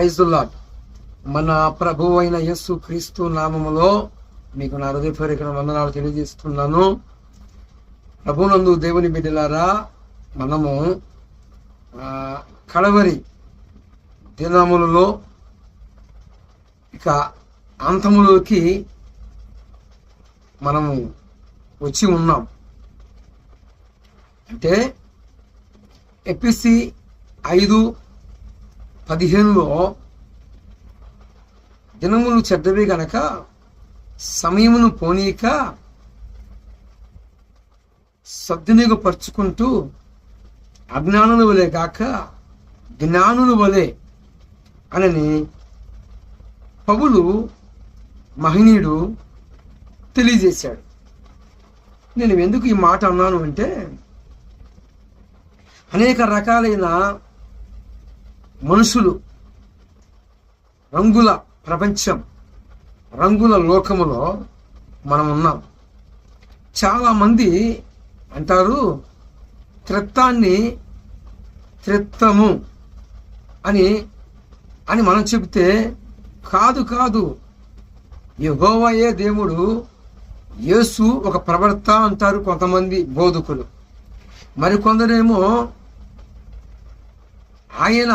Praise the lord. మన ప్రభువు అయిన యేసు క్రీస్తు నామములో మీకు నా హృదయపూర్వక వందనాలు తెలియజేస్తున్నాను. ప్రభువునందు దేవుని బిడ్డలారా, మనము కడవరి దినములలో ఇక అంతములోకి మనము వచ్చి ఉన్నాం. అంటే ఎపిసి 5:15లో దినములు చెడ్డవి గనక సమయమును పోనీక సద్వినియోగపరుచుకుంటూ అజ్ఞానుల వలె కాక జ్ఞానుల వలె అని పౌలు మహనీయుడు తెలియజేశాడు. నేను ఎందుకు ఈ మాట అన్నాను అంటే, అనేక రకాలైన మనుషులు, రంగుల ప్రపంచం, రంగుల లోకములో మనం ఉన్నాం. చాలామంది అంటారు త్రిత్వాన్ని త్రిత్వము అని మనం చెబితే, కాదు యెహోవాయే దేవుడు, యేసు ఒక ప్రవక్త అంటారు కొంతమంది బోధకులు. మరికొందరేమో ఆయన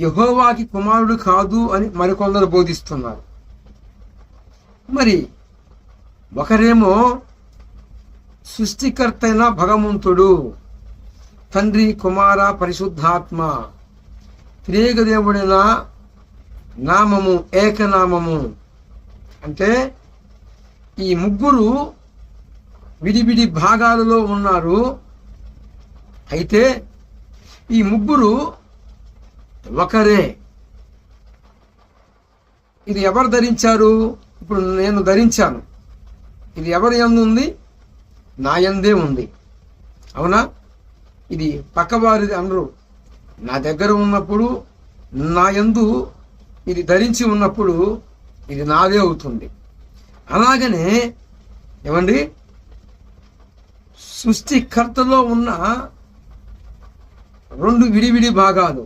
యెహోవాకి కుమారుడు కాదు అని మరికొందరు బోధిస్తున్నారు. మరి ఒకరేమో సృష్టికర్త అయిన భగవంతుడు, తండ్రి, కుమార, పరిశుద్ధాత్మ, త్రియేక దేవుడైన నామము ఏకనామము. అంటే ఈ ముగ్గురు విడివిడి భాగాలలో ఉన్నారు. అయితే ఈ ముగ్గురు ఒకరే. ఇది ఎవరు ధరించారు? ఇప్పుడు నేను ధరించాను. ఇది ఎవరి యందు ఉంది? నా యందే ఉంది. అవునా? ఇది పక్కవారిది అనరు. నా దగ్గర ఉన్నప్పుడు, నా యందు ఇది ధరించి ఉన్నప్పుడు ఇది నాదే అవుతుంది. అలాగనే ఏమండి, సృష్టికర్తలో ఉన్న రెండు విడివిడి భాగాలు,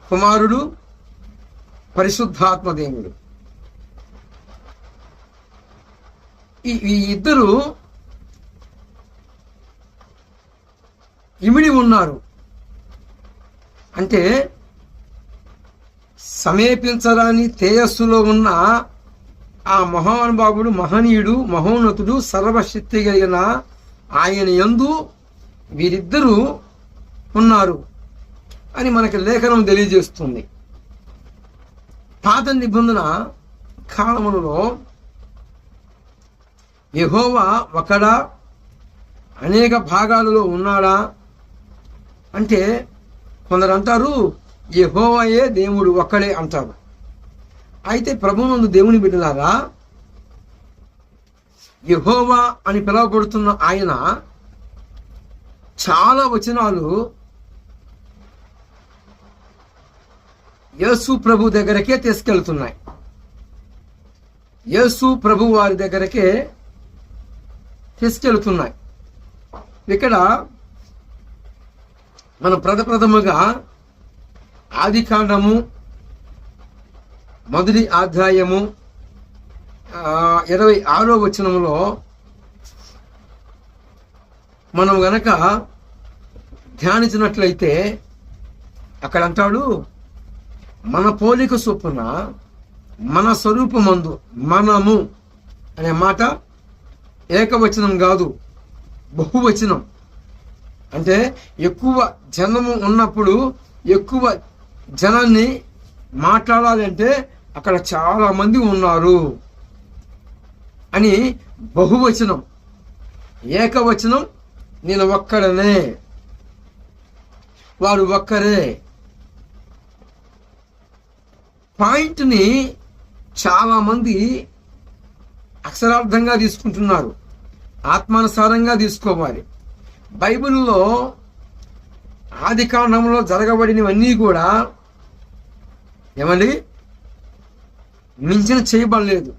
కుమారుడు, పరిశుద్ధాత్మ దేవుడు. ఈ ఇద్దరు ఇమిడి ఉన్నారు. అంటే సమీపించరాని తేజస్సులో ఉన్న ఆ మహానుభావుడు, మహనీయుడు, మహోన్నతుడు, సర్వశక్తి కలిగిన ఆయన యందు వీరిద్దరూ ఉన్నారు అని మనకి లేఖనం తెలియజేస్తుంది. పాత నిబంధన కాలములలో యెహోవా ఒకడా, అనేక భాగాలలో ఉన్నాడా అంటే, కొందరు అంటారు యెహోవాయే దేవుడు ఒక్కడే అంటారు. అయితే ప్రభువునందు దేవుని బిడ్డలారా, యెహోవా అని పిలువబడుతున్న ఆయన చాలా వచనాలు యేసు ప్రభు దగ్గరకే తీసుకెళ్తున్నాయి. యేసు ప్రభు వారి దగ్గరకే తీసుకెళ్తున్నాయి. ఇక్కడ మనం ప్రథముగా ఆదికాండము 1వ అధ్యాయము 26వ వచనంలో మనం గనక ధ్యానించినట్లయితే అక్కడ అంటాడు, మన పోలిక చొప్పున మన స్వరూపమందు మనము అనే మాట ఏకవచనం కాదు, బహువచనం. అంటే ఎక్కువ జనము ఉన్నప్పుడు ఎక్కువ జనాన్ని మాట్లాడాలి అంటే అక్కడ చాలా మంది ఉన్నారు అని బహువచనం. ఏకవచనం నేను ఒక్కడనే, వారు ఒక్కరే. పాయింట్ని చాలా మంది అక్షరార్థంగా తీసుకుంటున్నారు, ఆత్మానుసారంగా తీసుకోవాలి. బైబిల్లో ఆదికాండంలో జరగబడినవన్నీ కూడా ఏమండి మించిన చేయబడలేదు.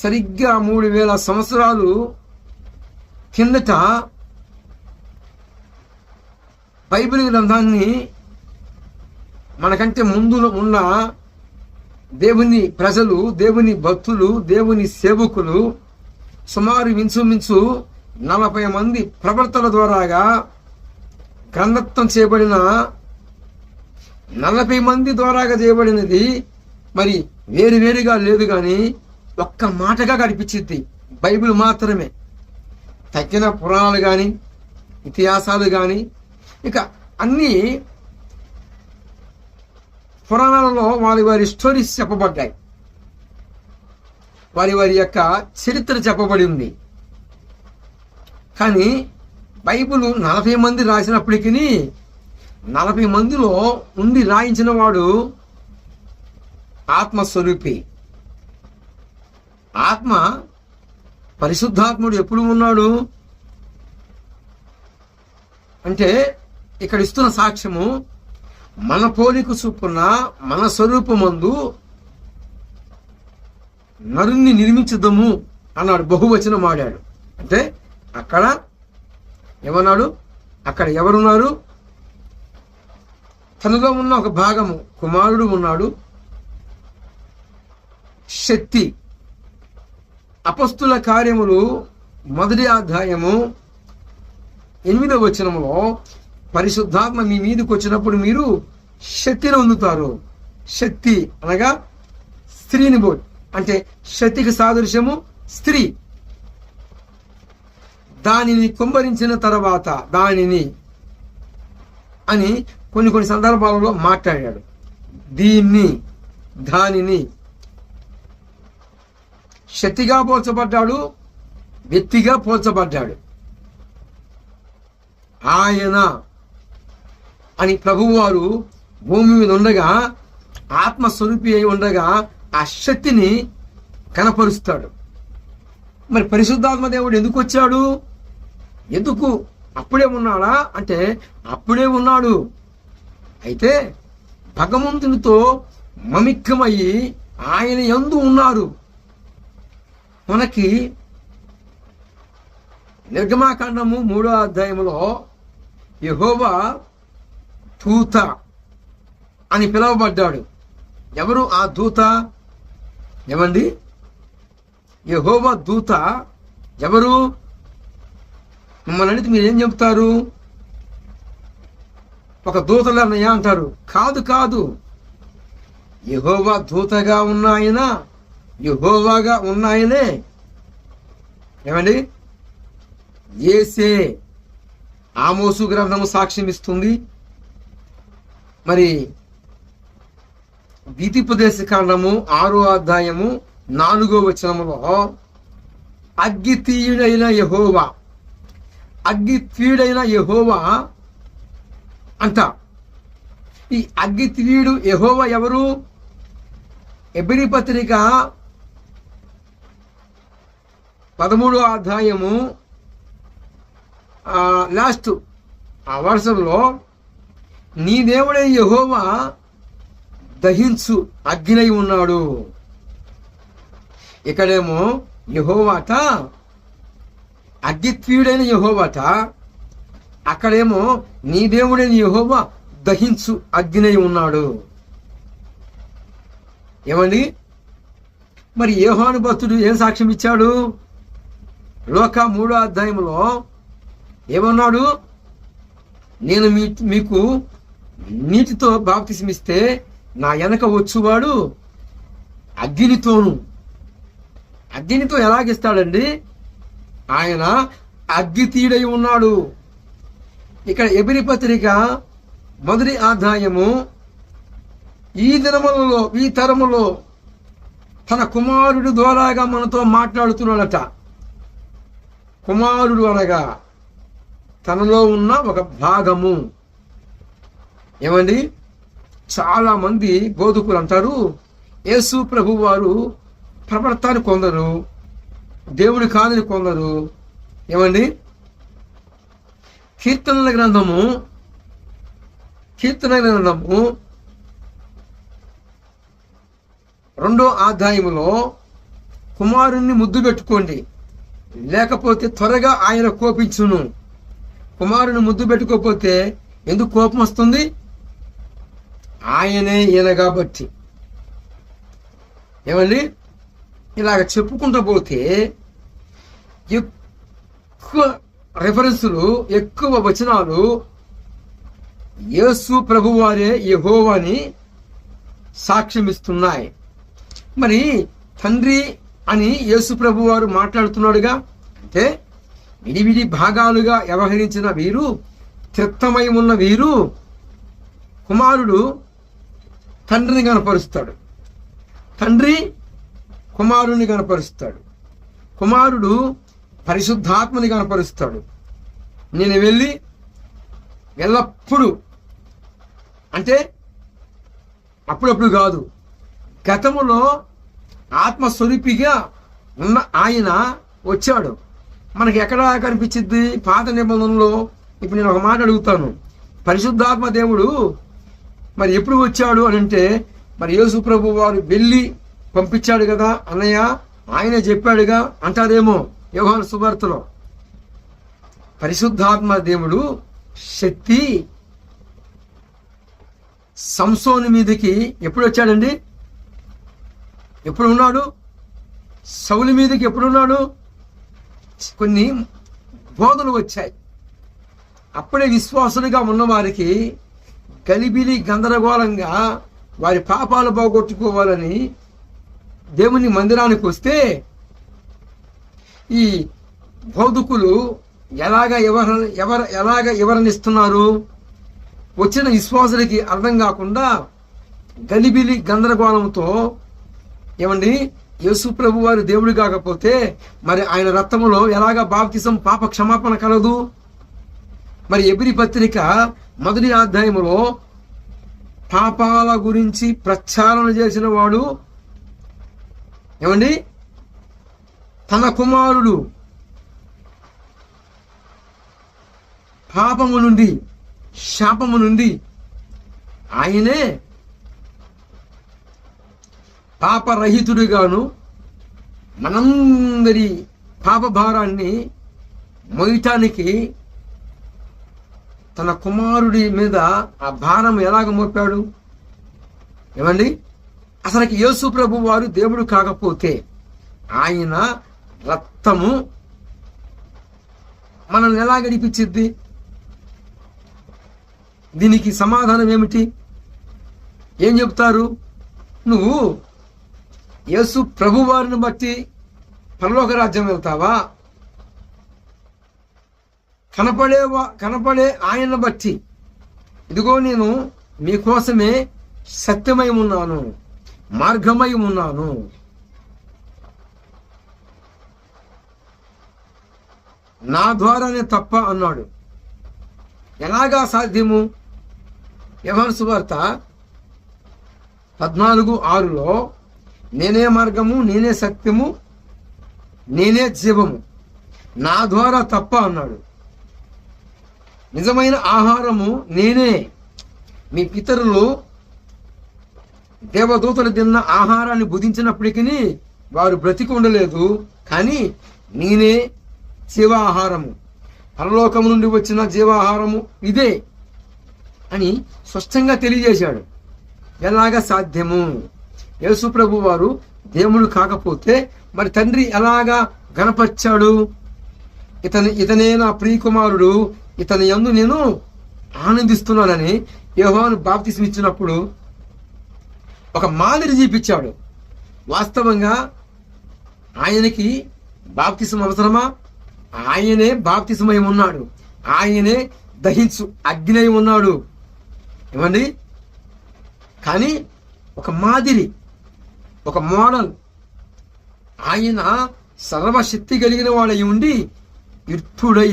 సరిగ్గా 3000 సంవత్సరాలు కిందట బైబిల్ గ్రంథాన్ని మనకంటే ముందు ఉన్న దేవుని ప్రజలు, దేవుని భక్తులు, దేవుని సేవకులు సుమారు ఇంచుమించు 40 మంది ప్రవర్తల ద్వారాగా గ్రంథత్వం చేయబడిన 40 మంది ద్వారాగా చేయబడినది మరి వేరువేరుగా లేదు, కానీ ఒక్క మాటగా కనిపించింది బైబిల్ మాత్రమే. తక్కిన పురాణాలు కానీ ఇతిహాసాలు కానీ ఇక అన్నీ పురాణాలలో వారి వారి స్టోరీస్ చెప్పబడ్డాయి, వారి వారి యొక్క చరిత్ర చెప్పబడి ఉంది. కానీ బైబిల్ 40 మంది రాసినప్పటికీ 40 మందిలో ఉండి రాయించిన వాడు ఆత్మస్వరూపి. ఆత్మ పరిశుద్ధాత్ముడు ఎప్పుడు ఉన్నాడు అంటే ఇక్కడ ఇస్తున్న సాక్ష్యము, మన పోలిక చొప్పున మన స్వరూపమందు నరుణ్ణి నిర్మించుదాము అన్నాడు, బహువచనం ఆడాడు. అంటే అక్కడ ఏమన్నాడు, అక్కడ ఎవరున్నారు? తనలో ఉన్న ఒక భాగము కుమారుడు ఉన్నాడు, శక్తి. అపొస్తలుల కార్యములు 1వ అధ్యాయము 8వ వచనములో పరిశుద్ధాత్మ మీ మీదకి వచ్చినప్పుడు మీరు శక్తిని పొందుతారు. శక్తి అనగా స్త్రీని అంటే శక్తికి సాదృశ్యము స్త్రీ. దానిని కుమ్మరించిన తర్వాత దానిని అని కొన్ని సందర్భాలలో మాట్లాడాడు. దీన్ని దానిని శక్తిగా పోల్చబడ్డాడు, వ్యక్తిగా పోల్చబడ్డాడు. ఆయన అని ప్రభువారు భూమి మీద ఉండగా, ఆత్మస్వరూపి అయి ఉండగా ఆ శక్తిని కనపరుస్తాడు. మరి పరిశుద్ధాత్మ దేవుడు ఎందుకు వచ్చాడు? ఎందుకు అప్పుడే ఉన్నాడా అంటే అప్పుడే ఉన్నాడు. అయితే భగవంతునితో మమిక్కమయ్యి ఆయన యందు ఉన్నారు. మనకి నిర్గమాకాండము 3వ అధ్యాయంలో యెహోవా దూత అని పిలువబడ్డాడు. ఎవరు ఆ దూత? ఏమండి, యెహోవా దూత ఎవరు? మిమ్మల్ని అడిగితే మీరేం చెప్తారు? ఒక దూతలన్నయ్య అంటారు. కాదు, యెహోవా దూతగా ఉన్న ఆయన, యెహోవాగా ఉన్న ఆయనే. ఏమండి, యేసే. ఆమోసు గ్రంథము సాక్ష్యం ఇస్తుంది. మరి ద్వితీయోపదేశ కాండము 6వ అధ్యాయము 4వ వచనములో అగ్గితీయుడైన యెహోవా, అగ్గితీయుడైన యెహోవా అంట. ఈ అగ్గితీయుడు యెహోవా ఎవరు? హెబ్రీ పత్రిక 13వ అధ్యాయము లాస్ట్ ఆ వర్షంలో నీ దేవుడే యెహోవా దహించు అగ్నిై ఉన్నాడు. ఇక్కడేమో యెహోవాట అగ్గిత్వీయుడైన యెహోవాట, అక్కడేమో నీ దేవుడైన యెహోవా దహించు అగ్నిై ఉన్నాడు. ఏమండి, మరి యోహాను భక్తుడు ఏం సాక్ష్యం ఇచ్చాడు? లోక 3వ అధ్యాయంలో ఏమన్నాడు? నేను మీకు నీటితో బాప్తిస్మిస్తే నా వెనక వచ్చువాడు అగ్నితో ఎలాగిస్తాడండి? ఆయన అగ్గితీయుడై ఉన్నాడు. ఇక్కడ హెబ్రీ పత్రిక 1వ అధ్యాయము ఈ దినములలో, ఈ తరములో తన కుమారుడు ద్వారాగా మనతో మాట్లాడుతున్నాడట. కుమారుడు అనగా తనలో ఉన్న ఒక భాగము. ఏమండి, చాలా మంది బోధకులు అంటారు యేసు ప్రభు వారు ప్రవర్తన కొందరు, దేవుడు కాదని కొందరు. ఏమండి, కీర్తనల గ్రంథము 2వ అధ్యాయములో కుమారుణ్ణి ముద్దు పెట్టుకోండి, లేకపోతే త్వరగా ఆయన కోపించును. కుమారుని ముద్దు పెట్టుకోకపోతే ఎందుకు కోపం వస్తుంది? ఆయనే ఈయన కాబట్టి. ఏమండి, ఇలాగ చెప్పుకుంటూ పోతే ఎక్కువ రెఫరెన్సులు, ఎక్కువ వచనాలు యేసు ప్రభువారే యెహోవాని సాక్ష్యమిస్తున్నాయి. మరి తండ్రి అని యేసు ప్రభువారు మాట్లాడుతున్నాడుగా. అంటే విడివిడి భాగాలుగా వ్యవహరించిన వీరు, త్రిత్వమై ఉన్న వీరు, కుమారుడు తండ్రిని కనపరుస్తాడు, తండ్రి కుమారుని కనపరుస్తాడు, కుమారుడు పరిశుద్ధాత్మని కనపరుస్తాడు. నేను వెళ్ళి ఎల్లప్పుడూ, అంటే అప్పుడప్పుడు కాదు, గతములో ఆత్మస్వరూపిగా ఉన్న ఆయన వచ్చాడు. మనకి ఎక్కడ కనిపించింది? పాత నిబంధనలో. ఇప్పుడు నేను ఒక మాట అడుగుతాను, పరిశుద్ధాత్మ దేవుడు మరి ఎప్పుడు వచ్చాడు అని అంటే, మరి యేసు ప్రభు వారు వెళ్ళి పంపించాడు కదా అన్నయ్య, ఆయన చెప్పాడుగా అంటారేమో యోహాను సువార్తలో. పరిశుద్ధాత్మ దేవుడు శక్తి సంసోను మీదకి ఎప్పుడు వచ్చాడండి? ఎప్పుడు ఉన్నాడు? సౌలు మీదకి ఎప్పుడు ఉన్నాడు? కొన్ని బోధలు వచ్చాయి. అప్పుడే విశ్వాసులుగా ఉన్నవారికి గలిబిలి గందరగోళంగా వారి పాపాలు పోగొట్టుకోవాలని దేవుని మందిరానికి వస్తే ఈ బోధకులు ఎలాగ వివరణిస్తున్నారు? వచ్చిన విశ్వాసులకి అర్థం కాకుండా గలిబిలి గందరగోళంతో, ఏమండి యేసు ప్రభు వారి దేవుడు కాకపోతే మరి ఆయన రక్తములో ఎలాగ బాప్తిసం పాప క్షమాపణ కలదు? మరి ఎబ్రీ పత్రిక 1వ అధ్యాయములో పాపాల గురించి ప్రచారణ చేసిన వాడు, ఏమండి తన కుమారుడు పాపము నుండి, శాపము నుండి, ఆయనే పాపరహితుడిగాను మనందరి పాప భారాన్ని మోయటానికి తన కుమారుడి మీద ఆ భారం ఎలాగ మోపాడు? ఏమండి, అసలుకి యేసు ప్రభు వారు దేవుడు కాకపోతే ఆయన రక్తము మనల్ని ఎలా గడిపించిద్ది? దీనికి సమాధానం ఏమిటి? ఏం చెప్తారు? నువ్వు యేసు ప్రభు వారిని బట్టి పరలోక రాజ్యం వెళ్తావా? కనపడే ఆయన్ని బట్టి, ఇదిగో నేను మీకోసమే సత్యమై ఉన్నాను, మార్గమై ఉన్నాను, నా ద్వారానే తప్ప అన్నాడు. ఎలాగా సాధ్యము? యోహాను సువార్త 14:6లో నేనే మార్గము, నేనే సత్యము, నేనే జీవము, నా ద్వారా తప్ప అన్నాడు. నిజమైన ఆహారము నేనే. మీ పితరులు దేవదూతలు తిన్న ఆహారాన్ని భుజించినప్పటికీ వారు బ్రతికి ఉండలేదు, కానీ నేనే జీవాహారము, పరలోకము నుండి వచ్చిన జీవాహారము ఇదే అని స్పష్టంగా తెలియజేశాడు. ఎలాగ సాధ్యము? యేసు ప్రభు వారు దేవుడు కాకపోతే మరి తండ్రి ఎలాగా గణపరిచాడు? ఇతనే నా ప్రియకుమారుడు, ఇతని యందు నేను ఆనందిస్తున్నానని యోహాను బాప్తిసం ఇచ్చినప్పుడు ఒక మాదిరి చూపించాడు. వాస్తవంగా ఆయనకి బాప్తిసం అవసరమా? ఆయనే బాప్తిసమై ఉన్నాడు, ఆయనే దహించు అగ్ని అయి ఉన్నాడు. ఏమండి, కానీ ఒక మాదిరి, ఒక మోడల్, ఆయన సర్వశక్తి కలిగిన వాడై ఉండి ఇర్పుడై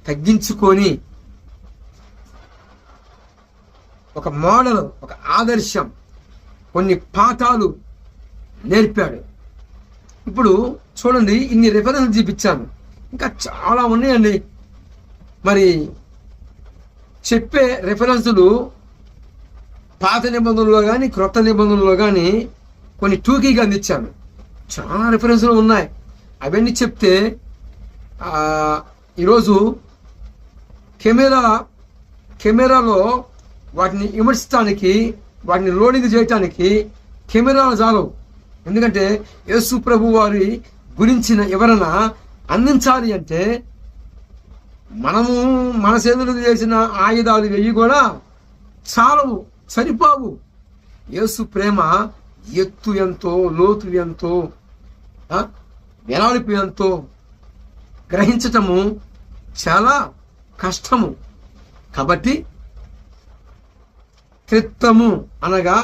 తగ్గించుకొని ఒక మోడల్, ఒక ఆదర్శం, కొన్ని పాఠాలు నేర్పాడు. ఇప్పుడు చూడండి, ఇన్ని రెఫరెన్స్ చూపించాను, ఇంకా చాలా ఉన్నాయండి. మరి చెప్పే రెఫరెన్సులు పాత నిబంధనలో కానీ క్రొత్త నిబంధనలో కానీ కొన్ని టూకీగా అందించాను. చాలా రెఫరెన్సులు ఉన్నాయి. అవన్నీ చెప్తే ఈరోజు కెమెరాలో వాటిని విమర్శించడానికి వాటిని లోడింగ్ చేయటానికి కెమెరాలు చాలవు. ఎందుకంటే యేసు ప్రభు వారి గురించిన వివరణ అందించాలి అంటే మనము మన చేతులు చేసిన ఆయుధాలు వెయ్యి కూడా చాలవు, సరిపోవు. యేసు ప్రేమ ఎత్తు ఎంతో, లోతు ఎంతో, వెలాలిపు ఎంతో గ్రహించటము చాలా కష్టము. కాబట్టి త్రిత్వము అనగా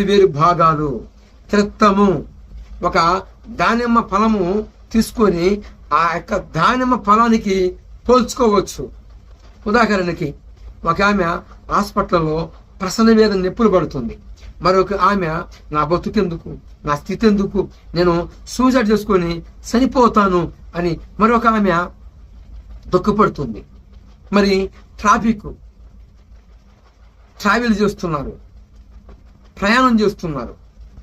వేరు భాగాలు. త్రిత్వము ఒక దానిమ్మ ఫలము తీసుకొని ఆ యొక్క దానిమ్మ ఫలానికి పోల్చుకోవచ్చు. ఉదాహరణకి ఒక ఆమె హాస్పిటల్లో ప్రసన్న మీద నొప్పులు పడుతుంది. మరొక ఆమె నా బతుకెందుకు, నా స్థితి ఎందుకు, నేను సూసైడ్ చేసుకొని చనిపోతాను అని మరొక ఆమె దుఃఖపడుతుంది. మరి ట్రావెల్ చేస్తున్నారు, ప్రయాణం చేస్తున్నారు,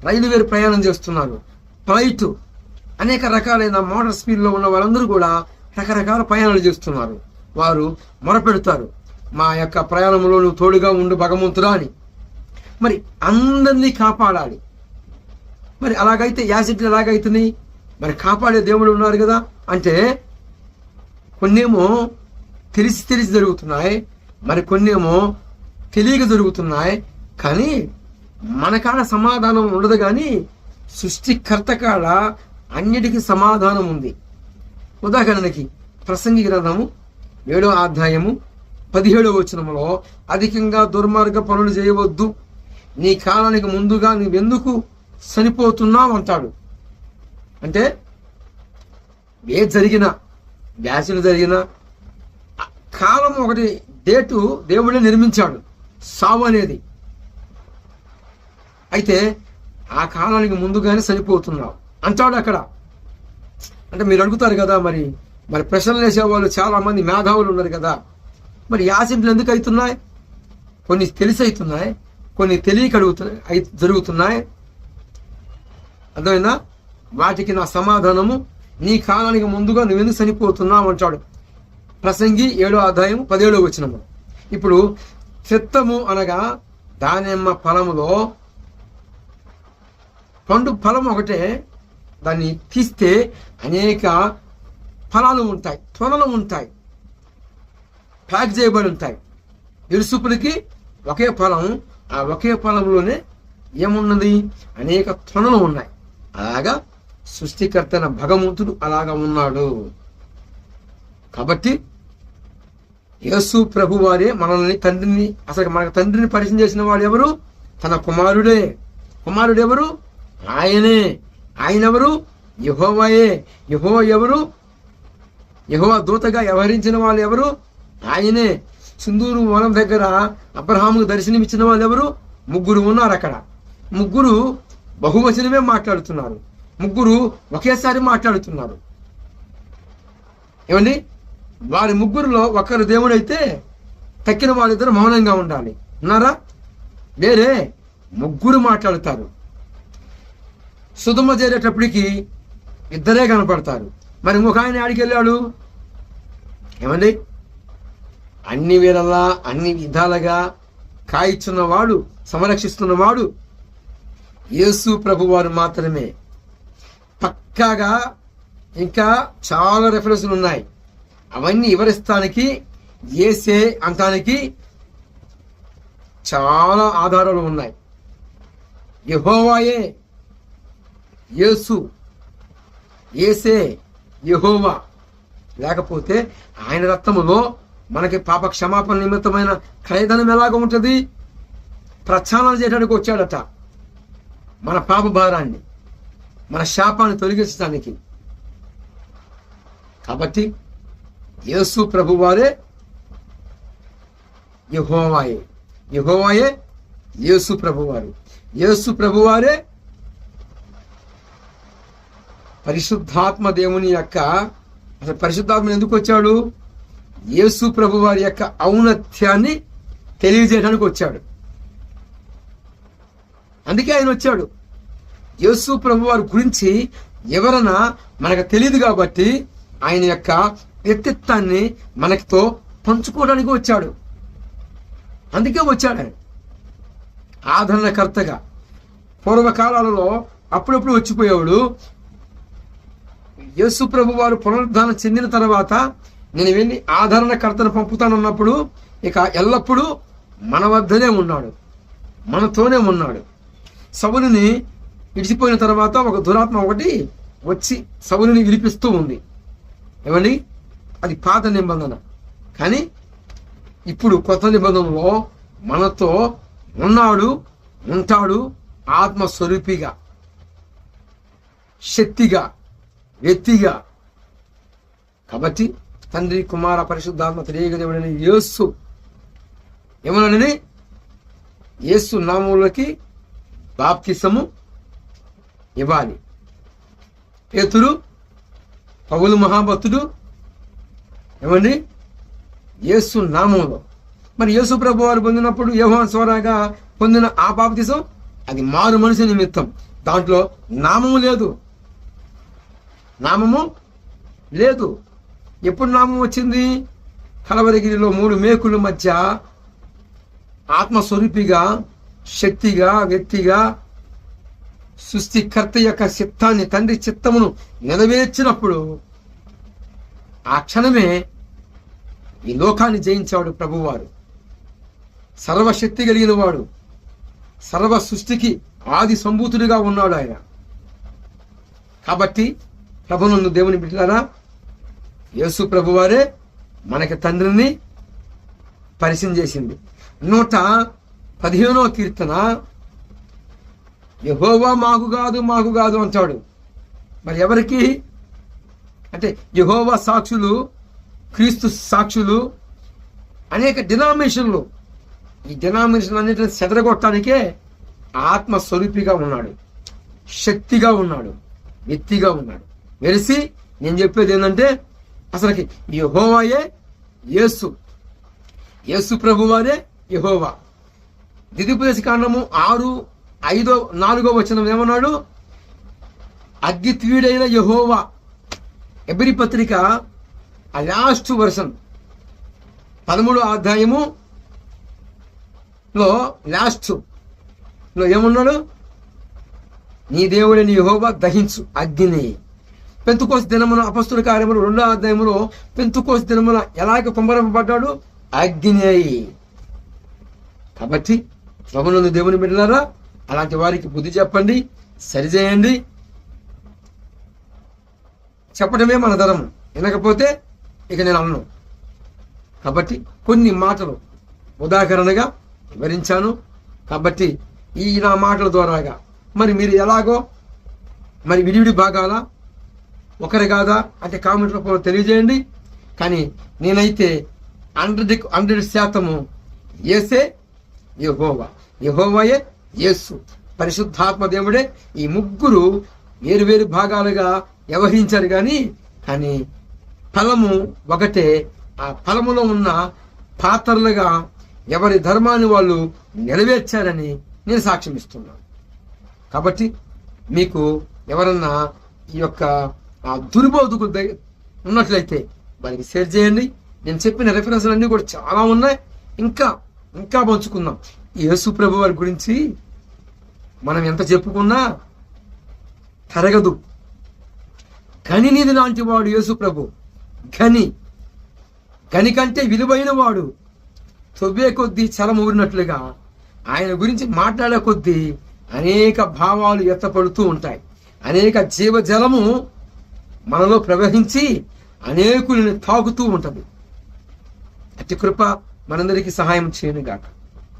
రైల్వే ప్రయాణం చేస్తున్నారు, ఫ్లైట్, అనేక రకాలైన మోటార్ స్పీడ్లో ఉన్న వాళ్ళందరూ కూడా రకరకాల ప్రయాణాలు చేస్తున్నారు. వారు మొరపెడతారు, మా యొక్క ప్రయాణంలో నువ్వు తోడుగా ఉండు భగవంతుడా అని. మరి అందరినీ కాపాడాలి. మరి అలాగైతే యాసిడ్లు ఎలాగైతున్నాయి? మరి కాపాడే దేవుడు ఉన్నారు కదా. అంటే కొన్నేమో తెలిసి జరుగుతున్నాయి, మరి కొన్నేమో తెలియక జరుగుతున్నాయి. కానీ మన కాడ సమాధానం ఉండదు, కానీ సృష్టికర్త కాడ అన్నిటికీ సమాధానం ఉంది. ఉదాహరణకి ప్రసంగి గ్రంథము 7వ అధ్యాయము 17వ వచనములో అధికంగా దుర్మార్గ పనులు చేయవద్దు, నీ కాలానికి ముందుగా నువ్వెందుకు చనిపోతున్నావు అంటాడు. అంటే ఏ జరిగినా, వ్యాసులు జరిగినా కాలం ఒకటి డేటు దేవుడే నిర్మించాడు, సావు అనేది. అయితే ఆ కాలానికి ముందుగానే చనిపోతున్నావు అంటాడు అక్కడ. అంటే మీరు అడుగుతారు కదా, మరి ప్రశ్నలు వేసేవాళ్ళు చాలా మంది మేధావులు ఉన్నారు కదా, మరి యాసిడ్లు ఎందుకు అవుతున్నాయి? కొన్ని తెలిసి అవుతున్నాయి, కొన్ని తెలియక జరుగుతున్నాయి. అర్థమైందా? వాటికి నా సమాధానము, నీ కాలానికి ముందుగా నువ్వెందుకు చనిపోతున్నావు అంటాడు. ప్రసంగి 7వ అధ్యాయం 17వ వచనము. ఇప్పుడు చిత్తము అనగా దానిమ్మ ఫలములో పండు ఫలం ఒకటే, దాన్ని తీస్తే అనేక ఫలాలు ఉంటాయి, త్వరలు ఉంటాయి, ప్యాక్ చేయబడి ఉంటాయి. ఇరుసుపులకి ఒకే ఫలం, ఆ ఒకే ఫలంలోనే ఏమున్నది? అనేక త్వరలు ఉన్నాయి. అలాగా సృష్టికర్తన భగవంతుడు అలాగా ఉన్నాడు. కాబట్టి యేసు ప్రభు వారే మనల్ని తండ్రిని, అసలు మనకు తండ్రిని పరిచయం చేసిన వాడు ఎవరు? తన కుమారుడే. కుమారుడు ఎవరు? ఆయనే. ఆయన ఎవరు? యెహోవాయే. యెహోవా ఎవరు? యెహోవా దూతగా వ్యవహరించిన వాళ్ళు ఎవరు? ఆయనే. సింధూరు వనం దగ్గర అబ్రహాముకు దర్శనమిచ్చిన వాళ్ళు ఎవరు? ముగ్గురు ఉన్నారు అక్కడ. ముగ్గురు బహువచనమే మాట్లాడుతున్నారు, ముగ్గురు ఒకేసారి మాట్లాడుతున్నారు. ఏమండి? వారి ముగ్గురులో ఒకరు దేవుడైతే తక్కిన వాళ్ళిద్దరు మౌనంగా ఉండాలి. ఉన్నారా? వేరే ముగ్గురు మాట్లాడుతారు. సుధుమ చేరేటప్పటికి ఇద్దరే కనపడతారు. మరి ఇంకొక ఆయన ఆడికి వెళ్ళాడు. ఏమండి? అన్ని వేళలా అన్ని విధాలుగా కాయిస్తున్నవాడు, సంరక్షిస్తున్నవాడు యేసు ప్రభు వారు మాత్రమే. పక్కాగా ఇంకా చాలా రెఫరెన్స్లు ఉన్నాయి. అవన్నీ వివరిస్తానికి, యేసే అంటానికి చాలా ఆధారాలు ఉన్నాయి. యెహోవాయే, యేసు, యేసే, యెహోవా. లేకపోతే ఆయన రక్తములో మనకి పాప క్షమాపణ నిమిత్తమైన క్రయధనం ఎలాగ ఉంటుంది? ప్రక్షాళన చేయడానికి వచ్చాడట. మన పాప భారాన్ని, మన శాపాన్ని తొలగించడానికి. కాబట్టి యేసు ప్రభువారే యెహోవాయే. యెహోవాయే యేసు ప్రభువారు. యేసు ప్రభువారే పరిశుద్ధాత్మ దేవుని యొక్క, అసలు పరిశుద్ధాత్మ ఎందుకు వచ్చాడు? యేసు ప్రభువారి యొక్క ఔన్నత్యాన్ని తెలియజేయడానికి వచ్చాడు. అందుకే ఆయన వచ్చాడు. యేసు ప్రభువారి గురించి వివరణ మనకు తెలియదు కాబట్టి ఆయన యొక్క వ్యక్తిత్వాన్ని మనతో పంచుకోవడానికి వచ్చాడు. అందుకే వచ్చాడు ఆయన. ఆదరణకర్తగా. పూర్వకాలాలలో అప్పుడప్పుడు వచ్చిపోయేవాడు. యేసు ప్రభు వారు పునరుద్ధానం చెందిన తర్వాత నేను వెళ్ళి ఆదరణకర్తను పంపుతానన్నప్పుడు ఇక ఎల్లప్పుడూ మన వద్దనే ఉన్నాడు, మనతోనే ఉన్నాడు. సౌలుని విడిచిపోయిన తర్వాత ఒక దురాత్మ ఒకటి వచ్చి సౌలుని విలిపిస్తూ ఉంది. ఏమండి, అది పాత నిబంధన. కానీ ఇప్పుడు కొత్త నిబంధనలో మనతో ఉన్నాడు, ఉంటాడు, ఆత్మస్వరూపిగా, శక్తిగా, వ్యక్తిగా. కాబట్టి తండ్రి, కుమార, పరిశుద్ధాత్మ త్రియేక దేవుడైన యేసు ఏమన్నాడని, యేసు నామములకి బాప్తిసము ఇవ్వాలి. పేతురు, పౌలు మహాభక్తుడు ఏమండి యేసు నామంలో. మరి యేసు ప్రభు వారు పొందినప్పుడు యోహాను స్వరాగా పొందిన ఆ బాప్తిసం అది మారు మనిషి నిమిత్తం. దాంట్లో నామము లేదు, నామము లేదు. ఎప్పుడు నామం వచ్చింది? కలవరగిరిలో 3 మేకుల మధ్య ఆత్మస్వరూపిగా, శక్తిగా, వ్యక్తిగా, సృష్టికర్త యొక్క చిత్తాన్ని, తండ్రి చిత్తమును నెరవేర్చినప్పుడు ఆ క్షణమే ఈ లోకాన్ని జయించాడు ప్రభువారు. సర్వశక్తి కలిగిన వాడు, సర్వ సృష్టికి ఆది సంభూతుడిగా ఉన్నాడు ఆయన. కాబట్టి ప్రభునందు దేవుని బిడ్డలారా, యేసు ప్రభువారే మనకి తండ్రిని పరిచయం చేసింది. 115వ కీర్తన, యెహోవా మాకు కాదు, మాకు కాదు అంటాడు. మరి ఎవరికి అంటే యెహోవా సాక్షులు, క్రీస్తు సాక్షులు, అనేక డినామినేషన్లు. ఈ డినామినేషన్ అన్నిటిని చెదరగొట్టడానికే ఆత్మస్వరూపిగా ఉన్నాడు, శక్తిగా ఉన్నాడు, వ్యక్తిగా ఉన్నాడు. వెలిసి నేను చెప్పేది ఏంటంటే, అసలుకి యెహోవాయే యేసు, యేసు ప్రభువారే యెహోవా. ద్వితీయోపదేశ కాండము 6:5-4 వచనం ఏమన్నాడు? అద్వితీయుడైన యెహోవా. ఎబ్రీ పత్రిక ఆ లాస్ట్ వర్షన్ 13వ అధ్యాయములో లాస్ట్లో ఏమన్నాడు? నీ దేవుడైన యెహోవా దహించు అగ్ని. పెంతుకోసు దినమున అపొస్తలుల కార్యములు 2వ అధ్యాయములో పెంతుకోసు దినమున ఎలాగ కుమ్మరింపబడ్డాడు? అగ్ని. కాబట్టి ప్రభునందు దేవుని బిడ్డలారా, అలాంటి వారికి బుద్ధి చెప్పండి, సరిచేయండి. చెప్పడమే మన ధర్మం. వినకపోతే ఇక నేను అన్ను. కాబట్టి కొన్ని మాటలు ఉదాహరణగా వివరించాను. కాబట్టి ఈ నా మాటల ద్వారాగా మరి మీరు ఎలాగో మరి విడివిడి భాగాలా, ఒకరి కాదా అంటే కామెంట్ రూపంలో తెలియజేయండి. కానీ నేనైతే 100% యేసే యెహోవా, యెహోవాయే యేసు, పరిశుద్ధాత్మ దేవుడే. ఈ ముగ్గురు వేరు భాగాలుగా వ్యవహరించారు. కానీ ఫలము ఒకటే. ఆ ఫలములో ఉన్న పాత్రలుగా ఎవరి ధర్మాన్ని వాళ్ళు నెరవేర్చారని నేను సాక్ష్యం ఇస్తున్నాను. కాబట్టి మీకు ఎవరన్నా ఈ యొక్క దుర్బోధకులు ఉన్నట్లయితే వారికి షేర్ చేయండి. నేను చెప్పిన రెఫరెన్స్లు అన్నీ కూడా చాలా ఉన్నాయి. ఇంకా పంచుకుందాం. యేసు ప్రభు వారి గురించి మనం ఎంత చెప్పుకున్నా తరగదు. గనినిధి లాంటి వాడు యేసు ప్రభు. గని కంటే విలువైన వాడు. తొవ్వే కొద్దీ చలం ఊరినట్లుగా ఆయన గురించి మాట్లాడే కొద్దీ అనేక భావాలు ఎత్తపడుతూ ఉంటాయి. అనేక జీవజలము మనలో ప్రవహించి అనేకులను తాగుతూ ఉంటది. అతి కృప మనందరికీ సహాయం చేయనుగాక.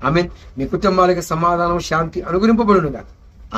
ఆమేన్. మీ కుటుంబాలకు సమాధానం, శాంతి అనుగ్రహింపబడునుగాక.